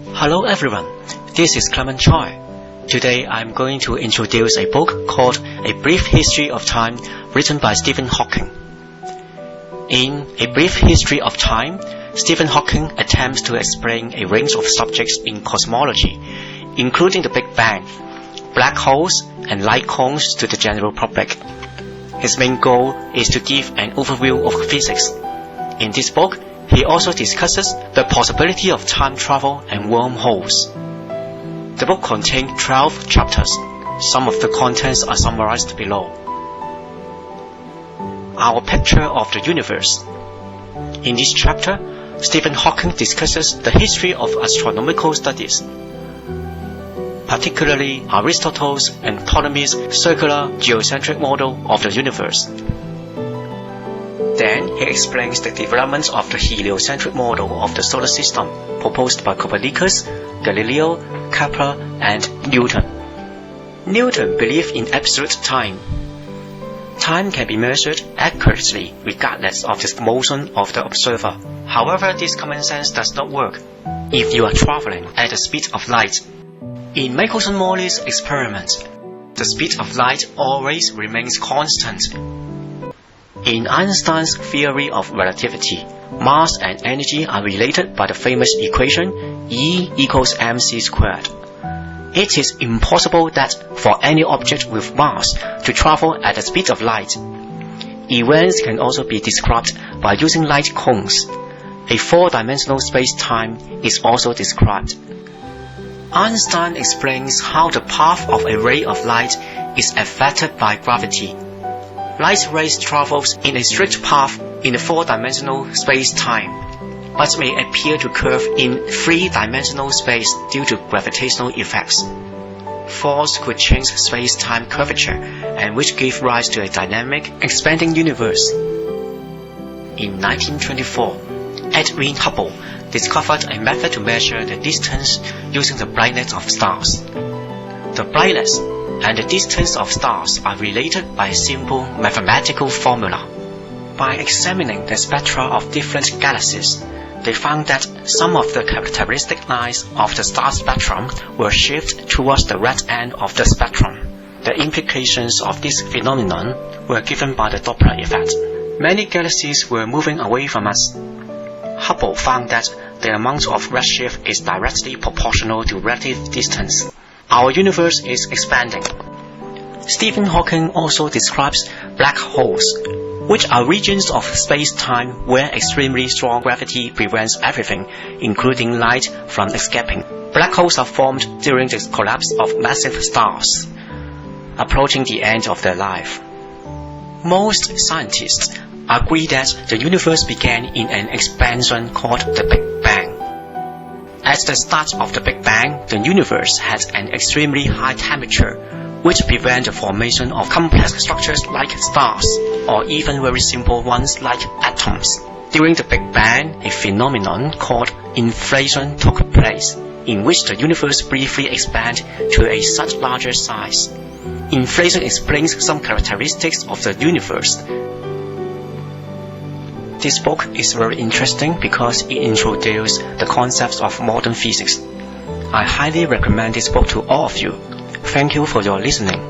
Hello everyone, this is Clement Choy. Today I'm going to introduce a book called A Brief History of Time, written by Stephen Hawking. In A Brief History of Time, Stephen Hawking attempts to explain a range of subjects in cosmology, including the Big Bang, black holes, and light cones to the general public. His main goal is to give an overview of physics. In this book, he also discusses the possibility of time travel and wormholes. The book contains 12 chapters. Some of the contents are summarized below. Our picture of the universe. In this chapter, Stephen Hawking discusses the history of astronomical studies, particularly Aristotle's and Ptolemy's circular geocentric model of the universe. Then he explains the development of the heliocentric model of the solar system proposed by Copernicus, Galileo, Kepler, and Newton. Newton believed in absolute time. Time can be measured accurately regardless of the motion of the observer. However, this common sense does not work if you are traveling at the speed of light. In Michelson-Morley's experiment, the speed of light always remains constant. In Einstein's theory of relativity, mass and energy are related by the famous equation E equals mc squared. It is impossible that for any object with mass to travel at the speed of light. Events can also be described by using light cones. A four-dimensional space-time is also described. Einstein explains how the path of a ray of light is affected by gravity. Light rays travels in a straight path in a four-dimensional space-time, but may appear to curve in three-dimensional space due to gravitational effects. Force could change space-time curvature, and which gave rise to a dynamic, expanding universe. In 1924, Edwin Hubble discovered a method to measure the distance using the brightness of stars. The brightness and the distance of stars are related by a simple mathematical formula. By examining the spectra of different galaxies, they found that some of the characteristic lines of the star spectrum will shift towards the red end of the spectrum. The implications of this phenomenon were given by the Doppler effect. Many galaxies were moving away from us. Hubble found that the amount of redshift is directly proportional to relative distance. Our universe is expanding. Stephen Hawking also describes black holes, which are regions of space-time where extremely strong gravity prevents everything, including light, from escaping. Black holes are formed during the collapse of massive stars, approaching the end of their life. Most scientists agree that the universe began in an expansion called the Big Bang. At the start of the Big Bang, the universe had an extremely high temperature, which prevents the formation of complex structures like stars, or even very simple ones like atoms. During the Big Bang, a phenomenon called inflation took place, in which the universe briefly expanded to a such larger size. Inflation explains some characteristics of the universe. This book is very interesting because it introduces the concepts of modern physics. I highly recommend this book to all of you. Thank you for your listening.